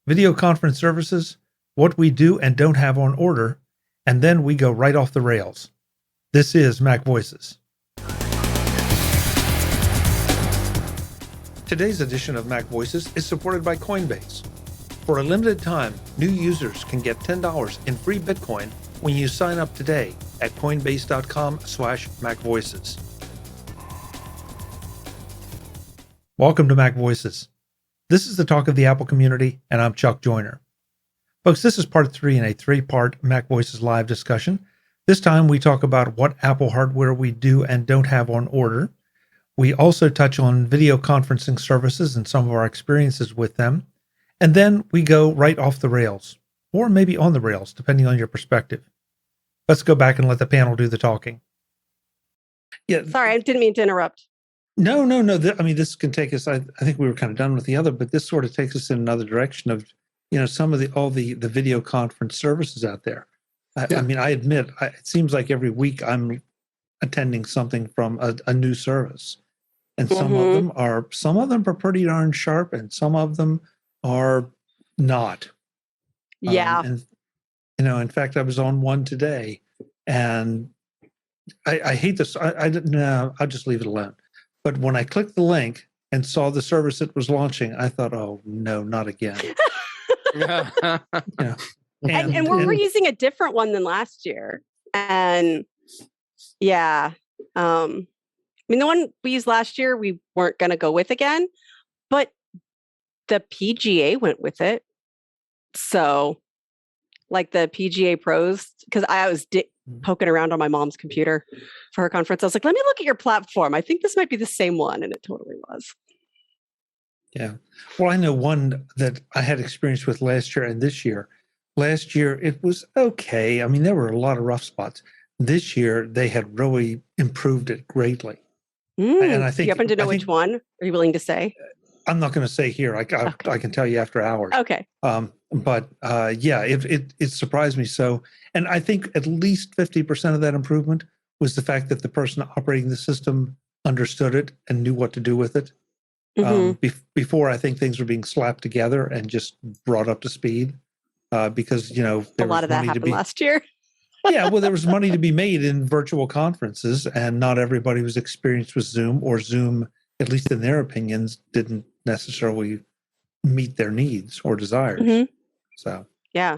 video conference services, what we do and don't have on order, and then we go right off the rails. This is MacVoices. Today's edition of MacVoices is supported by Coinbase. For a limited time, new users can get $10 in free Bitcoin when you sign up today at coinbase.com/MacVoices. Welcome to MacVoices. This is the talk of the Apple community, and I'm Chuck Joyner. Folks, this is part 3 in a 3-part MacVoices live discussion. This time we talk about what Apple hardware we do and don't have on order. We also touch on video conferencing services and some of our experiences with them. And then we go right off the rails, or maybe on the rails, depending on your perspective. Let's go back and let the panel do the talking. Yeah. Sorry, I didn't mean to interrupt. No. This can take us, I think we were kind of done with the other, but this sort of takes us in another direction of, some of all the video conference services out there. I admit, it seems like every week I'm attending something from a new service. And some of them are pretty darn sharp, and some of them are not. Yeah. In fact, I was on one today, and I hate this. I'll just leave it alone. But when I clicked the link and saw the service it was launching, I thought, oh no, not again. And we're using a different one than last year. And yeah. The one we used last year, we weren't going to go with again, but the PGA went with it. So like the PGA Pros, because I was poking around on my mom's computer for her conference. I was like, let me look at your platform. I think this might be the same one. And it totally was. Yeah. Well, I know one that I had experience with last year and this year. Last year, it was okay. There were a lot of rough spots. This year, they had really improved it greatly. And I think, you happen to know which one? Are you willing to say? I'm not going to say here. I can tell you after hours. Okay. It surprised me so. And I think at least 50% of that improvement was the fact that the person operating the system understood it and knew what to do with it. Before, I think things were being slapped together and just brought up to speed because, there a lot of that happened last year. Yeah, well, there was money to be made in virtual conferences, and not everybody was experienced with Zoom, or Zoom, at least in their opinions, didn't necessarily meet their needs or desires. So, yeah.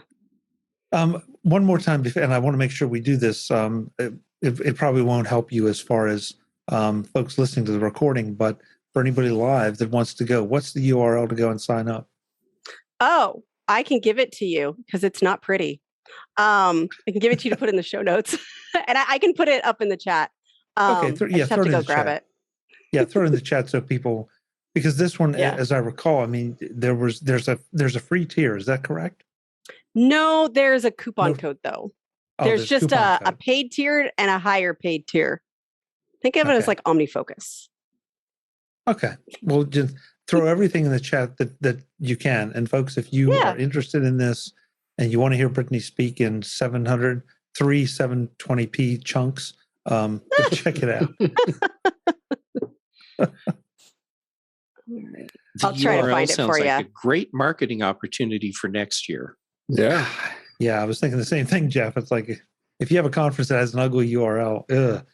One more time, and I want to make sure we do this. It probably won't help you as far as folks listening to the recording, but for anybody live that wants to go, what's the URL to go and sign up? Oh, I can give it to you because it's not pretty. I can give it to you to put in the show notes, and I can put it up in the chat. Okay, I just have to go grab it. Yeah, throw it in the chat so people, because this one, as I recall, there's a free tier. Is that correct? No, there's a coupon code though. There's just a paid tier and a higher paid tier. Think of it as like OmniFocus. Okay, well, just throw everything in the chat that you can. And folks, if you are interested in this and you want to hear Brittany speak in 720p chunks, check it out. I'll try to find it for you. Sounds like a great marketing opportunity for next year. Yeah. Yeah, I was thinking the same thing, Jeff. It's like if you have a conference that has an ugly URL,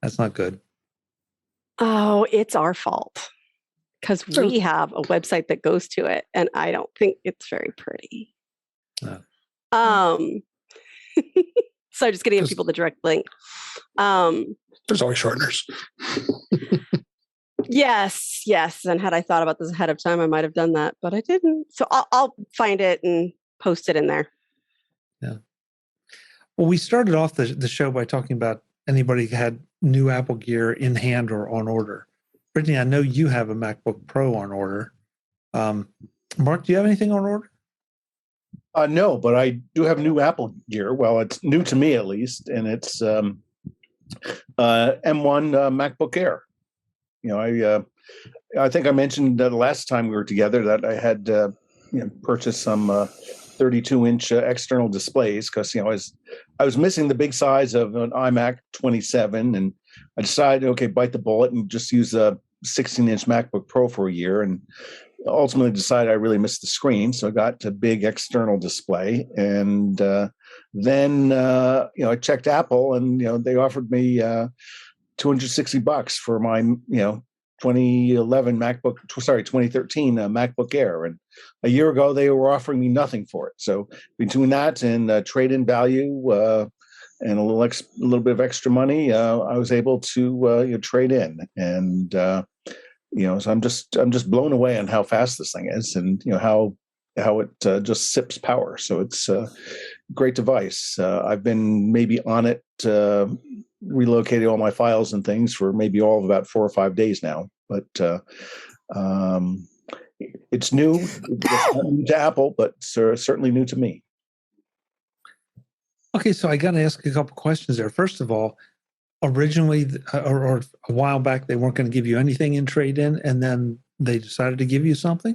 that's not good. Oh, it's our fault. Because we have a website that goes to it, and I don't think it's very pretty. So I'm just going to give people the direct link. There's always shorteners. Yes. And had I thought about this ahead of time, I might have done that, but I didn't. So I'll find it and post it in there. Yeah. Well, we started off the show by talking about anybody who had new Apple gear in hand or on order. Brittany, I know you have a MacBook Pro on order. Mark, do you have anything on order? No, but I do have new Apple gear. Well, it's new to me at least, and it's M1 MacBook Air. I think I mentioned the last time we were together that I had purchased some 32-inch external displays because I was missing the big size of an iMac 27, and I decided, okay, bite the bullet and just use a 16-inch MacBook Pro for a year. And ultimately decided I really missed the screen, so I got a big external display, and then I checked Apple, and they offered me $260 for my 2013 MacBook Air, and a year ago they were offering me nothing for it. So between that and trade-in value and a little bit of extra money, I was able to trade in, and so I'm just blown away on how fast this thing is, and how it just sips power. So it's a great device. I've been maybe on it, relocating all my files and things for maybe all of about 4 or 5 days now. But it's new. It's not new to Apple, but certainly new to me. Okay, so I got to ask a couple questions there. First of all, originally or a while back, they weren't going to give you anything in trade-in, and then they decided to give you something?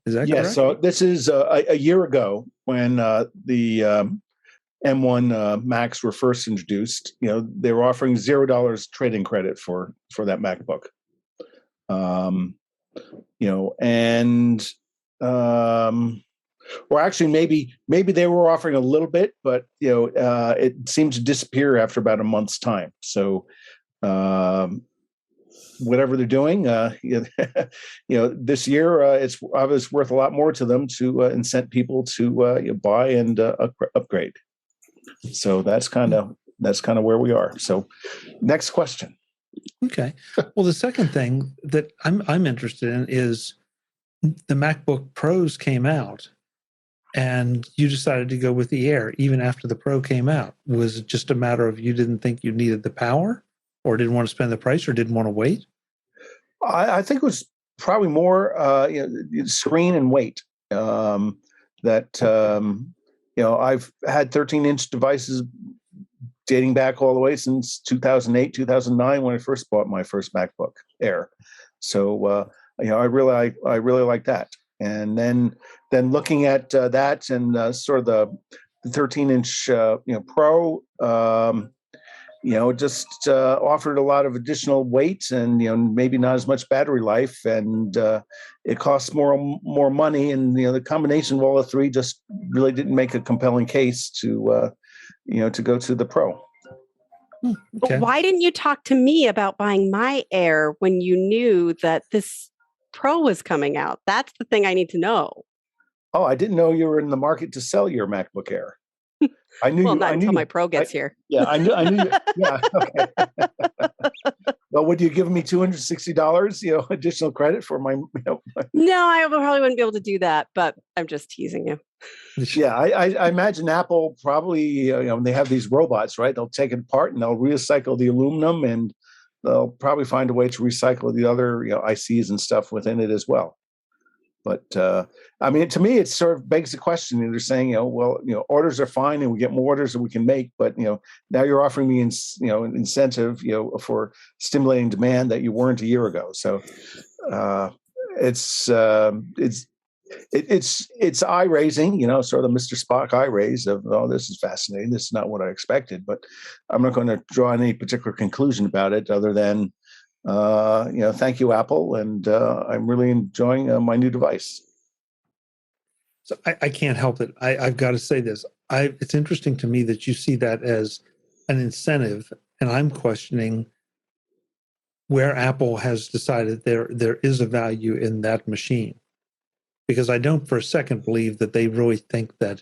Is that correct? So this is a year ago when the M1 Macs were first introduced. They were offering $0 trade-in credit for that MacBook. Or actually maybe they were offering a little bit, but it seemed to disappear after about a month's time. So whatever they're doing, this year it's obviously worth a lot more to them to incent people to buy and upgrade. So that's kind of where we are. So next question. Okay. Well, the second thing that I'm interested in is the MacBook Pros came out, and you decided to go with the Air even after the Pro came out. Was it just a matter of you didn't think you needed the power, or didn't want to spend the price, or didn't want to wait? I think it was probably more screen and weight. I've had 13-inch devices dating back all the way since 2008, 2009 when I first bought my first MacBook Air. So I really like that. And then looking at that and sort of the 13-inch Pro, just offered a lot of additional weight and maybe not as much battery life, and it costs more money, and the combination of all the three just really didn't make a compelling case to go to the Pro. Okay. But why didn't you talk to me about buying my Air when you knew that this Pro was coming out? That's the thing I need to know. Oh, I didn't know you were in the market to sell your MacBook Air. I knew. Well, not until my Pro gets here. Yeah, I knew. Yeah, okay. Well, would you give me $260, additional credit for my? No, I probably wouldn't be able to do that, but I'm just teasing you. Yeah, I imagine Apple probably, they have these robots, right? They'll take it apart and they'll recycle the aluminum, and they'll probably find a way to recycle the other, ICs and stuff within it as well. But to me, it sort of begs the question. They're saying, orders are fine, and we get more orders that we can make. But now you're offering me, incentive, for stimulating demand that you weren't a year ago. So it's eye raising, sort of the Mr. Spock eye raise of, oh, this is fascinating. This is not what I expected. But I'm not going to draw any particular conclusion about it other than, thank you, Apple, and I'm really enjoying my new device. So I can't help it. I've got to say this. It's interesting to me that you see that as an incentive, and I'm questioning where Apple has decided there is a value in that machine, because I don't for a second believe that they really think that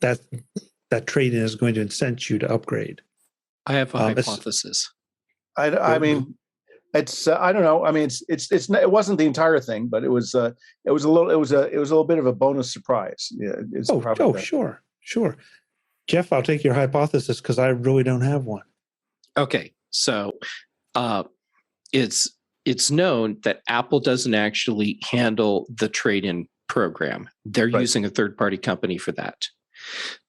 that trade-in is going to incent you to upgrade. I have a hypothesis. I mean, it's I don't know. I mean, it's not, it wasn't the entire thing, but it was a little bit of a bonus surprise. Yeah. Sure. Jeff, I'll take your hypothesis because I really don't have one. Okay, so it's known that Apple doesn't actually handle the trade-in program. They're using a third-party company for that.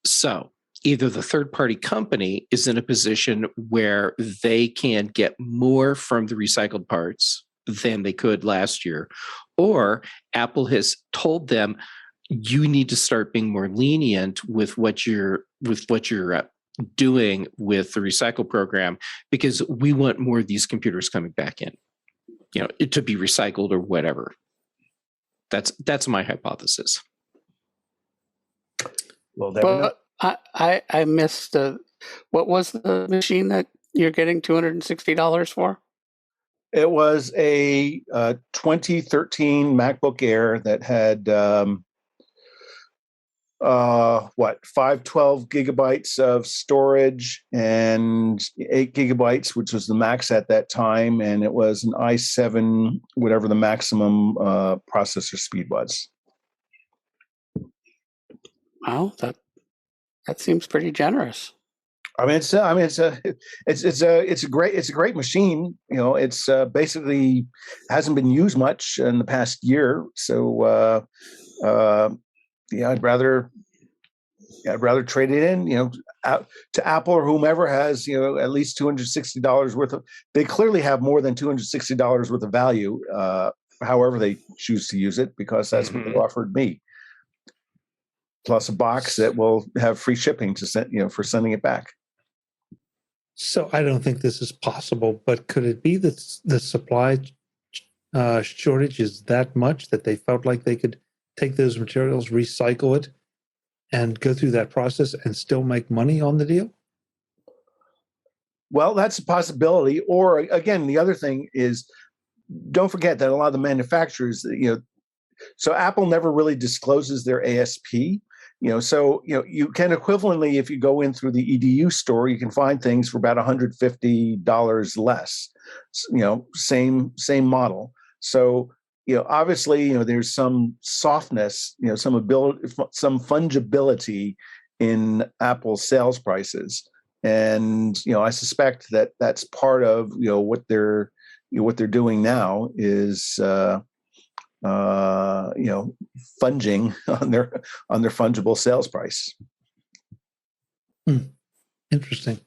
So either the third-party company is in a position where they can get more from the recycled parts than they could last year, or Apple has told them, you need to start being more lenient with what you're doing with the recycle program, because we want more of these computers coming back in. to be recycled or whatever. That's my hypothesis. Well, never know. But I missed what was the machine that you're getting $260 for? It was a 2013 MacBook Air that had 512 gigabytes of storage and 8 gigabytes, which was the max at that time, and it was an i7, whatever the maximum processor speed was. Well, that seems pretty generous. I mean, it's a great machine. It's basically hasn't been used much in the past year. So I'd rather trade it in, out to Apple or whomever has at least $260 worth of. They clearly have more than $260 worth of value. However they choose to use it, because that's what they offered me. Plus a box that will have free shipping to send, for sending it back. So I don't think this is possible, but could it be that the supply shortage is that much that they felt like they could take those materials, recycle it, and go through that process and still make money on the deal? Well, that's a possibility. Or again, the other thing is, don't forget that a lot of the manufacturers, so Apple never really discloses their ASP. So you can equivalently, if you go in through the EDU store, you can find things for about $150 less. Same model. So obviously there's some softness, some ability, some fungibility in Apple's sales prices, and I suspect that that's part of what they're doing now is funging on their fungible sales price. Interesting.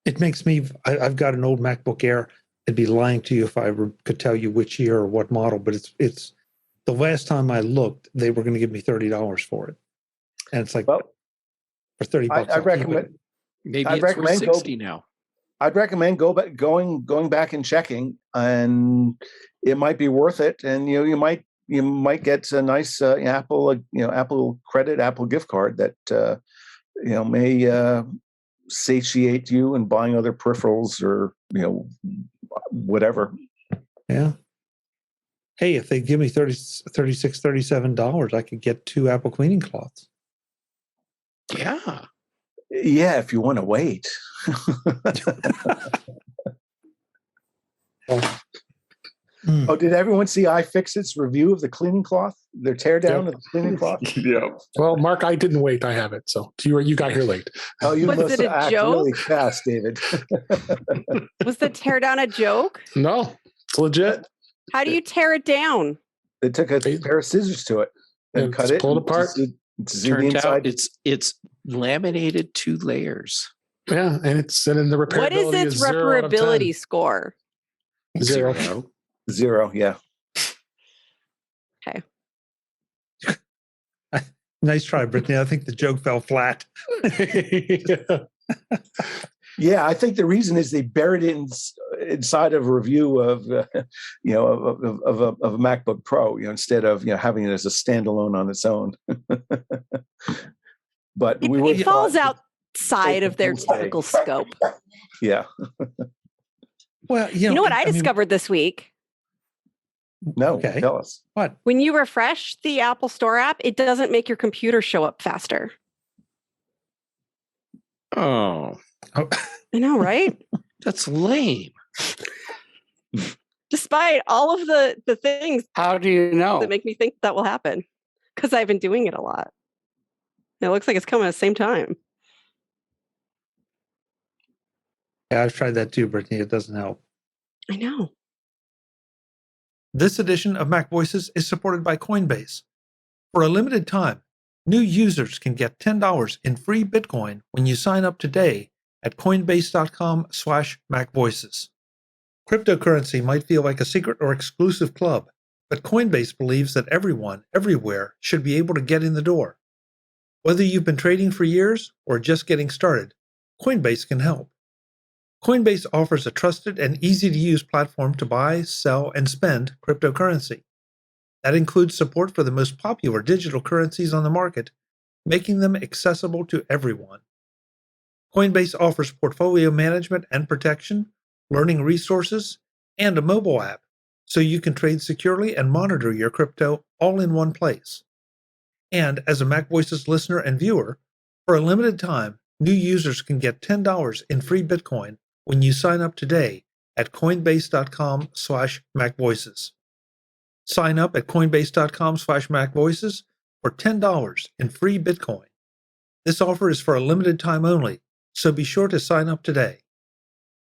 It makes me. I've got an old MacBook Air. I'd be lying to you if I could tell you which year or what model, but it's the last time I looked, they were going to give me $30 for it, and it's like, well, for $30. I recommend. Maybe it's worth 60 now. I'd recommend going back and checking, and it might be worth it. And you might get a nice Apple credit, Apple gift card that may satiate you in buying other peripherals or whatever. Yeah. Hey, if they give me $36, $37, I could get 2 Apple cleaning cloths. Yeah. Yeah, if you want to wait. Oh, did everyone see iFixit's review of the cleaning cloth? Their teardown of the cleaning cloth? Yeah. Well, Mark, I didn't wait. I have it. So you got here late. Oh, you Was must it a act joke? really fast, David. Was the teardown a joke? No, it's legit. How do you tear it down? They took a pair of scissors to it and cut it. Pull it apart. Turned out it's laminated 2 layers. Yeah, and in the repairability. What is its repairability score? 0. 0, yeah. Okay. Nice try, Brittany. I think the joke fell flat. Yeah, I think the reason is they buried it inside of a review of of a MacBook Pro, it instead of having it as a standalone on its own. But it falls outside of their typical scope. Yeah. Well, you know what I discovered this week? No, okay. Tell us. What? When you refresh the Apple Store app, it doesn't make your computer show up faster. Oh. I know, right? That's lame. Despite all of the things How do you know? that make me think that will happen, because I've been doing it a lot. It looks like it's coming at the same time. Yeah, I've tried that too, Brittany. It doesn't help. I know. This edition of Mac Voices is supported by Coinbase. For a limited time, new users can get $10 in free Bitcoin when you sign up today at coinbase.com/MacVoices. Cryptocurrency might feel like a secret or exclusive club, but Coinbase believes that everyone, everywhere, should be able to get in the door. Whether you've been trading for years or just getting started, Coinbase can help. Coinbase offers a trusted and easy-to-use platform to buy, sell, and spend cryptocurrency. That includes support for the most popular digital currencies on the market, making them accessible to everyone. Coinbase offers portfolio management and protection, learning resources, and a mobile app, so you can trade securely and monitor your crypto all in one place. And as a MacVoices listener and viewer, for a limited time, new users can get $10 in free Bitcoin when you sign up today at coinbase.com/MacVoices. Sign up at coinbase.com/MacVoices for $10 in free Bitcoin. This offer is for a limited time only, so be sure to sign up today.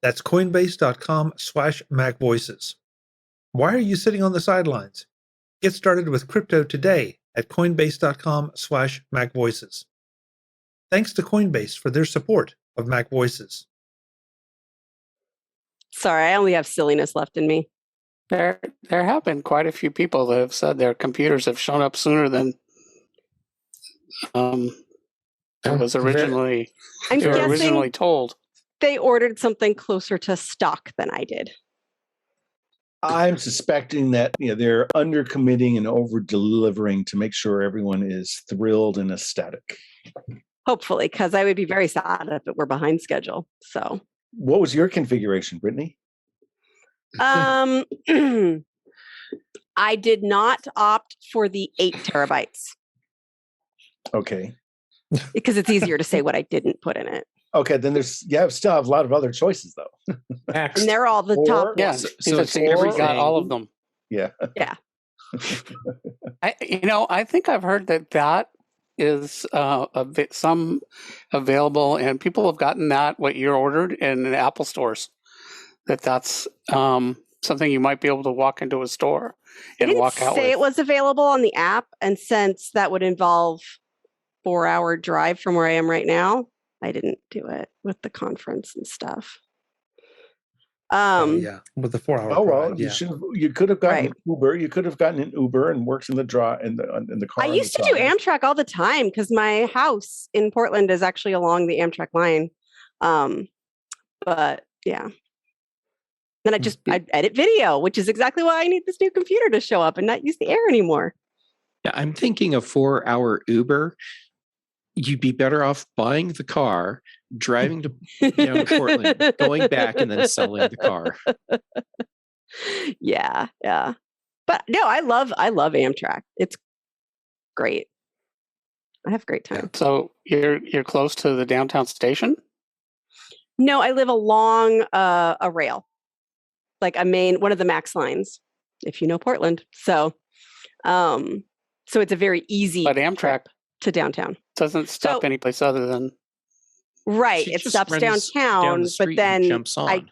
That's coinbase.com/MacVoices. Why are you sitting on the sidelines? Get started with crypto today at coinbase.com/MacVoices. Thanks to Coinbase for their support of MacVoices. Sorry, I only have silliness left in me. There have been quite a few people that have said their computers have shown up sooner than was originally I'm they were guessing originally told. they ordered something closer to stock than I did. I'm suspecting that they're undercommitting and over-delivering to make sure everyone is thrilled and ecstatic. Hopefully, because I would be very sad if it were behind schedule. So, What was your configuration, Brittany? I did not opt for the 8 terabytes Okay. because it's easier to say what I didn't put in it. Okay, then still have a lot of other choices though. Next. And they're all the Or- top. Yeah, So so it's every got everything. all of them. Yeah. I think I've heard that is some available, and people have gotten that what you ordered in the Apple stores. That's something you might be able to walk into a store They and didn't walk out say with. it was available on the app, and since that would involve 4-hour drive from where I am right now, I didn't do it with the conference and stuff. Yeah, with the 4-hour Oh well, drive. you Yeah. you could have gotten Right. an Uber. You could have gotten an Uber and worked in the car. I on the used to do drive. Amtrak all the time because my house in Portland is actually along the Amtrak line. But yeah. Then I'd edit video, which is exactly why I need this new computer to show up and not use the air anymore. Yeah, I'm thinking a 4-hour Uber. You'd be better off buying the car, driving to down to Portland, going back, and then selling the car. Yeah. But no, I love Amtrak. It's great. I have a great time. So you're close to the downtown station? No, I live along a rail, like one of the Max lines, if you know Portland. So it's a very easy But Amtrak trip to downtown. doesn't stop So- anyplace other than Right, She it just stops runs downtown, down the but street and then jumps on.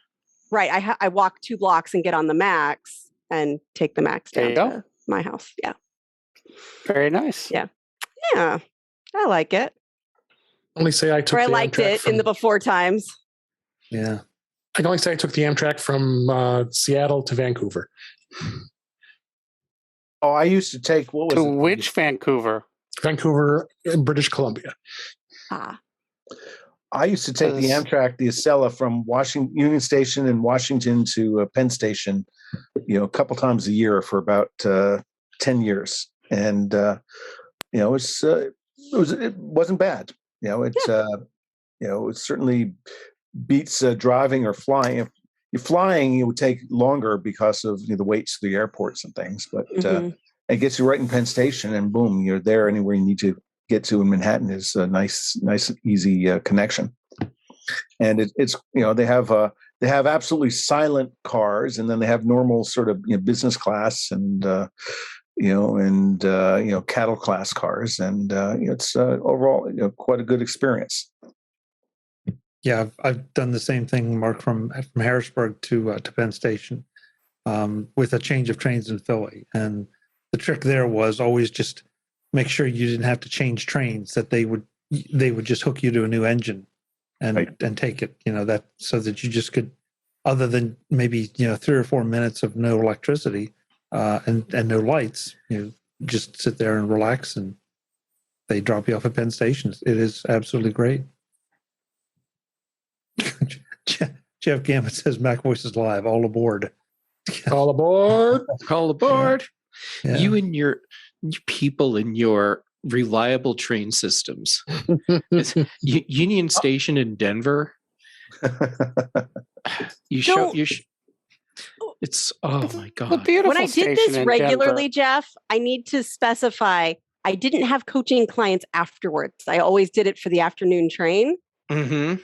I walk 2 blocks and get on the Max and take the Max There down you to my house. Yeah, very nice. Yeah. I like it. Only say I took Or I the liked Amtrak it from, in the before times. Yeah. I can only say I took the Amtrak from Seattle to Vancouver. Oh, I used to take what was To it? which Vancouver? Vancouver in British Columbia. Ah, I used to take the Because- Amtrak, the Acela, from Union Station in Washington to Penn Station, a couple times a year for about 10 years, and it wasn't bad. It certainly beats driving or flying. If you're flying, it would take longer because of the waits to the airports and things, but mhm. it gets you right in Penn Station, and boom, you're there anywhere you need to get to in Manhattan. Is a nice, easy connection. And it's they have absolutely silent cars, and then they have normal sort of business class and cattle class cars, and it's overall quite a good experience. Yeah, I've done the same thing, Mark, from Harrisburg to Penn Station with a change of trains in Philly. And the trick there was always just make sure you didn't have to change trains, that they would just hook you to a new engine and Right. and take it, that so that you just could, other than maybe 3 or 4 minutes of no electricity and no lights, just sit there and relax, and they drop you off at Penn Station. It is absolutely great. Jeff Gamet says MacVoices Live, all aboard. All aboard. Call aboard. Yeah. You and your people in your reliable train systems. It's Union Station in Denver. It's oh my A god. beautiful When I did station this in regularly, Denver. Jeff, I need to specify I didn't have coaching clients afterwards. I always did it for the afternoon train Mm-hmm.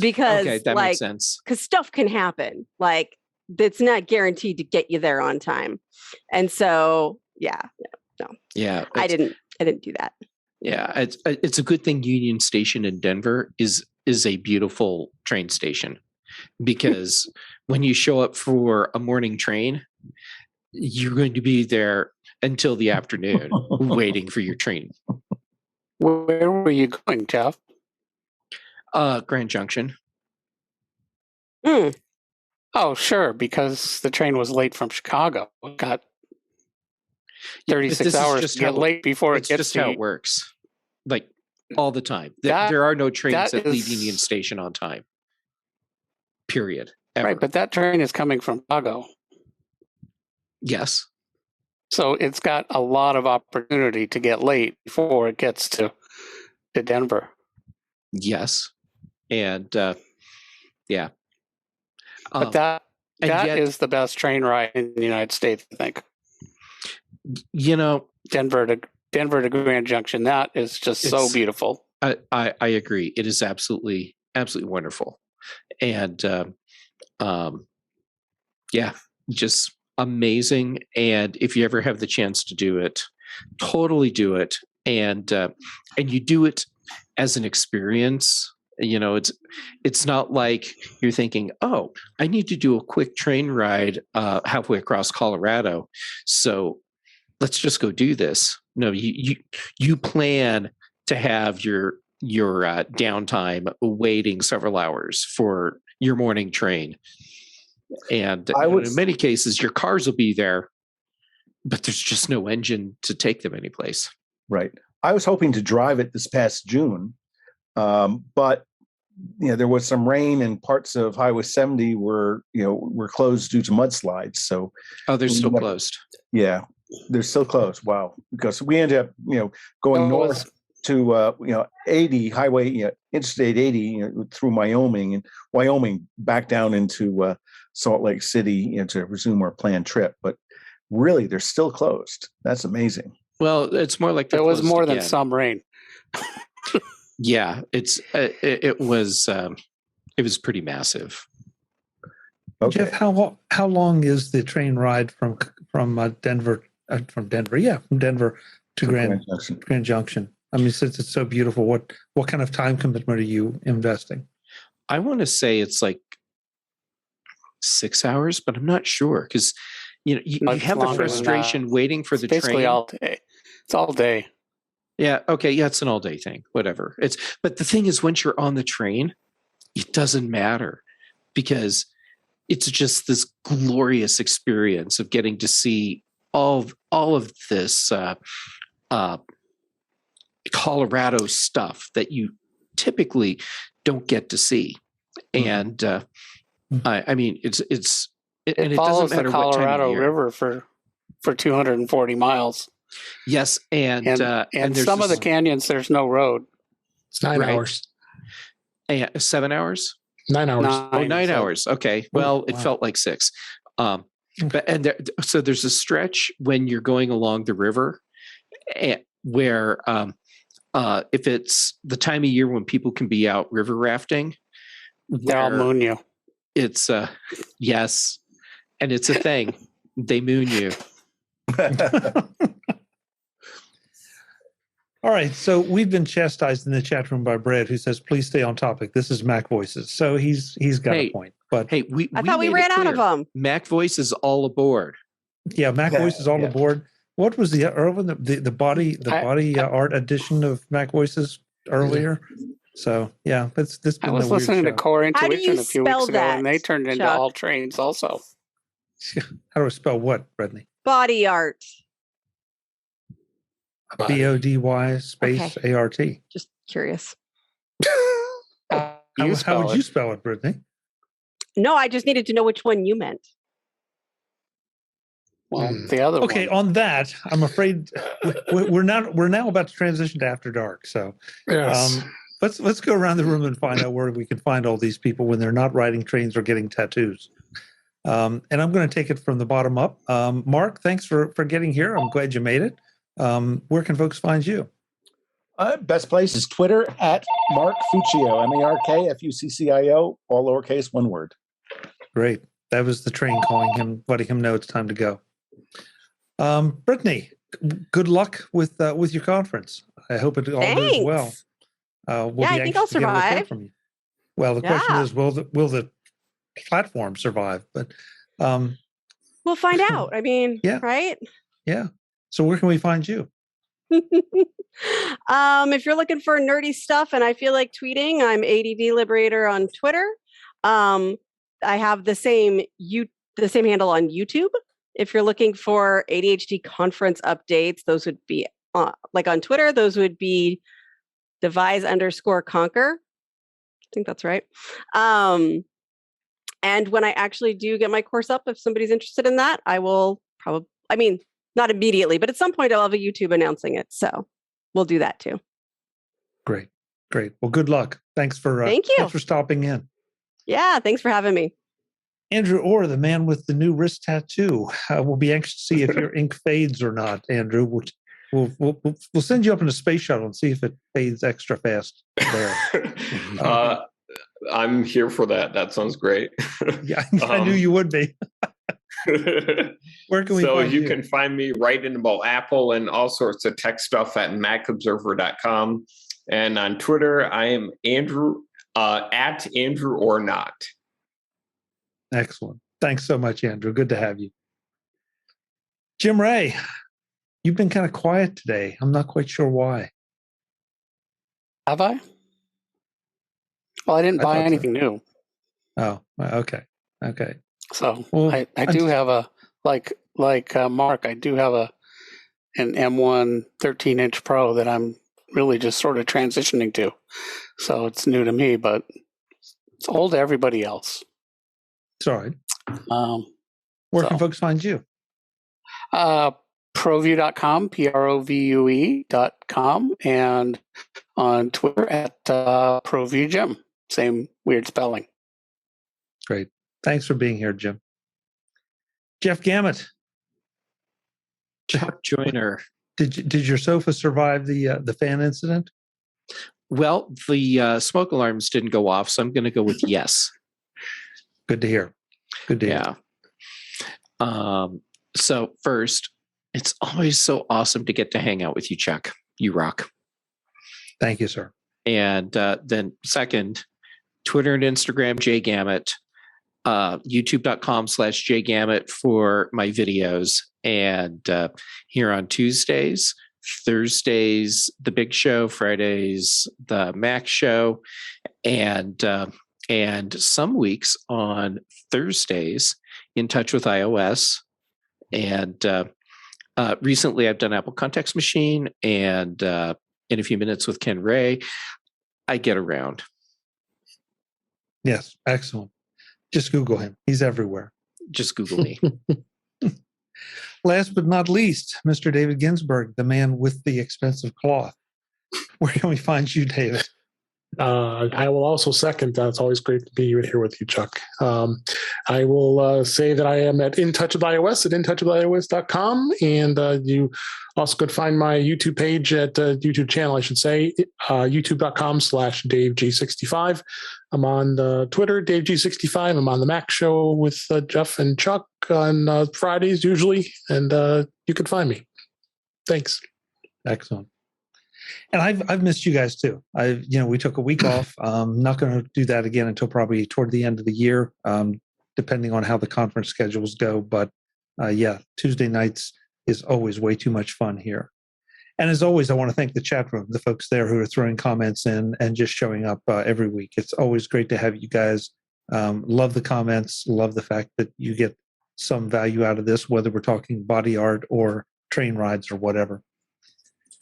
because Okay, that makes sense. because stuff can happen. Like it's not guaranteed to get you there on time. And so Yeah, I didn't do that. Yeah, it's a good thing Union Station in Denver is a beautiful train station, because when you show up for a morning train, you're going to be there until the afternoon waiting for your train. Where were you going, Jeff? Grand Junction. Mm. Oh, sure, because the train was late from Chicago. It got 36 hours to get late before it It's gets just to how you. it works, like all the time. That- There are no trains that leave is- Union Station on time. Period. Ever. Right, but that train is coming from Chicago. Yes. So it's got a lot of opportunity to get late before it gets to Denver. Yes. And yeah. But that and yet- is the best train ride in the United States, I think. You know, Denver to Grand Junction. That is just so It's- beautiful. I agree. It is absolutely wonderful, and yeah, just amazing. And if you ever have the chance to do it, totally do it, and you do it as an experience. You know, it's not like you're thinking, oh, I need to do a quick train ride halfway across Colorado, so let's just go do this. No, you plan to have your downtime waiting several hours for your morning train, and in many cases your cars will be there, but there's just no engine to take them anyplace. Right. I was hoping to drive it this past June, but there was some rain and parts of Highway 70 were closed due to mudslides. So they're still closed. Yeah, they're still closed. Wow. Because we ended up going north to 80 highway, Interstate 80 through Wyoming, and Wyoming back down into Salt Lake City to resume our planned trip. But really, they're still closed. That's amazing. Well, it's more like It was more than some rain. Yeah, it was pretty massive. Okay. Jeff, how long is the train ride from Denver? From Denver to Grand Junction. I mean, since it's so beautiful, what kind of time commitment are you investing? I want to say it's like 6 hours, but I'm not sure, because you have the frustration waiting for the train. Basically all day. It's all day. Yeah. Okay. Yeah, it's an all day thing. Whatever. But the thing is, once you're on the train, it doesn't matter, because it's just this glorious experience of getting to see all of this Colorado stuff that you typically don't get to see. And I mean, it follows doesn't matter the Colorado what time of year. River for 240 miles. Yes, and there's some of the canyons there's no road. It's 9 hours. 7 hours. 9 hours. 9 hours. Okay. Well, it felt like 6. So there's a stretch when you're going along the river where if it's the time of year when people can be out river rafting, they'll moon you. It's yes, and it's a thing. They moon you. All right, so we've been chastised in the chat room by Brad, who says, "Please stay on topic. This is MacVoices." So he's got a point. But hey, I thought we ran out of them. MacVoices all aboard. Yeah, MacVoices all aboard. What was the Irwin the body art edition of MacVoices earlier? So yeah, that's been. I was listening to Core Intuition a few weeks ago, and they turned into all trains also. How do I spell what, Brittany? Body art. BODY space ART. Just curious. How would you spell it, Brittany? No, I just needed to know which one you meant. Well, the other Okay, one. on that, I'm afraid we're now about to transition to After Dark. So Yes. let's go around the room and find out where we can find all these people when they're not riding trains or getting tattoos. And I'm going to take it from the bottom up. Mark, thanks for getting here. I'm glad you made it. Where can folks find you? Best place is Twitter at Mark Fuccio, MarkFuccio, all lowercase, one word. Great. That was the train calling him, letting him know it's time to go. Brittany, good luck with your conference. I hope it all goes well. We'll I think I'll to get a report survive. from you. Well, the question is, will the platform survive? But we'll find out. I mean, right? Yeah. So where can we find you? If you're looking for nerdy stuff and I feel like tweeting, I'm ADD Liberator on Twitter. I have the same handle on YouTube. If you're looking for ADHD conference updates, those would be like on Twitter, those would be devise_conquer. I think that's right. And when I actually do get my course up, if somebody's interested in that, I will not immediately, but at some point I'll have a YouTube announcing it. So we'll do that too. Great. Well, good luck. Thanks for stopping in. Yeah. Thanks for having me. Andrew Orr, the man with the new wrist tattoo. We'll be anxious to see if your ink fades or not, Andrew. We'll send you up in a space shuttle and see if it fades extra fast there. I'm here for that. That sounds great. Yeah, I knew you would be. Where can we find you? You can find me writing about Apple and all sorts of tech stuff at macobserver.com. And on Twitter, I am Andrew at Andrew or not. Excellent. Thanks so much, Andrew. Good to have you. Jim Ray, you've been kind of quiet today. I'm not quite sure why. Have I? Well, I didn't buy anything new. Oh, okay. So well, I do have a like Mark. I do have an M1 13-inch Pro that I'm really just sort of transitioning to. So it's new to me, but it's old to everybody else. Sorry. Where can folks find you? Provue.com, PROVUE.com, and on Twitter at ProVueJim. Same weird spelling. Great. Thanks for being here, Jim. Jeff Gamet. Chuck Joyner. Did your sofa survive the fan incident? Well, the smoke alarms didn't go off, so I'm going to go with yes. Good to hear. Yeah. So first, it's always so awesome to get to hang out with you, Chuck. You rock. Thank you, sir. And then second, Twitter and Instagram, JGamet, youtube.com/JGamet for my videos. And here on Tuesdays, Thursdays, the Big Show, Fridays, the Mac Show, and some weeks on Thursdays, In Touch with iOS. And recently I've done Apple Context Machine, and in a few minutes with Ken Ray. I get around. Yes, excellent. Just Google him. He's everywhere. Just Google me. Last but not least, Mr. David Ginsburg, the man with the expensive cloth. Where can we find you, David? I will also second that. It's always great to be here with you, Chuck. I will say that I am at In Touch with iOS at intouchwithios.com, and you also could find my YouTube page at YouTube channel, I should say, youtube.com/DaveG65. I'm on Twitter, DaveG65. I'm on the Mac Show with Jeff and Chuck on Fridays usually, and you can find me. Thanks. Excellent. And I've missed you guys too. We took a week off. Not going to do that again until probably toward the end of the year, depending on how the conference schedules go. But Tuesday nights is always way too much fun here. And as always, I want to thank the chat room, the folks there who are throwing comments in and just showing up every week. It's always great to have you guys. Love the comments. Love the fact that you get some value out of this, whether we're talking body art or train rides or whatever.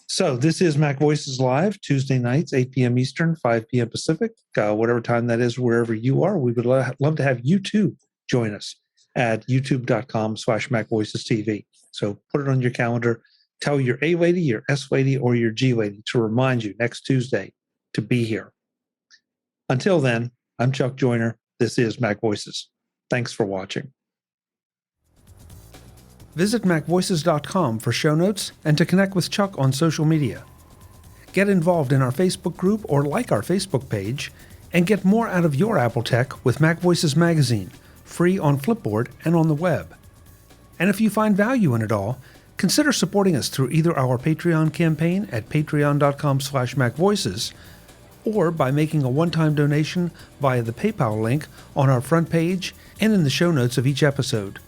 So this is Mac Voices Live, Tuesday nights, 8 p.m. Eastern, 5 p.m. Pacific, whatever time that is, wherever you are. We would love to have you too join us at youtube.com/MacVoicesTV. So put it on your calendar. Tell your A lady, your S lady, or your G lady to remind you next Tuesday to be here. Until then, I'm Chuck Joyner. This is Mac Voices. Thanks for watching. Visit MacVoices.com for show notes and to connect with Chuck on social media. Get involved in our Facebook group or like our Facebook page, and get more out of your Apple tech with Mac Voices Magazine, free on Flipboard and on the web. And if you find value in it all, consider supporting us through either our Patreon campaign at patreon.com/MacVoices or by making a one-time donation via the PayPal link on our front page and in the show notes of each episode.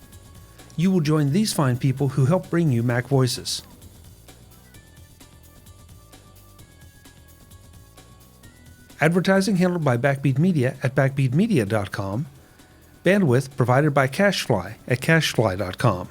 You will join these fine people who help bring you Mac Voices. Advertising handled by Backbeat Media at backbeatmedia.com. Bandwidth provided by CashFly at cashfly.com.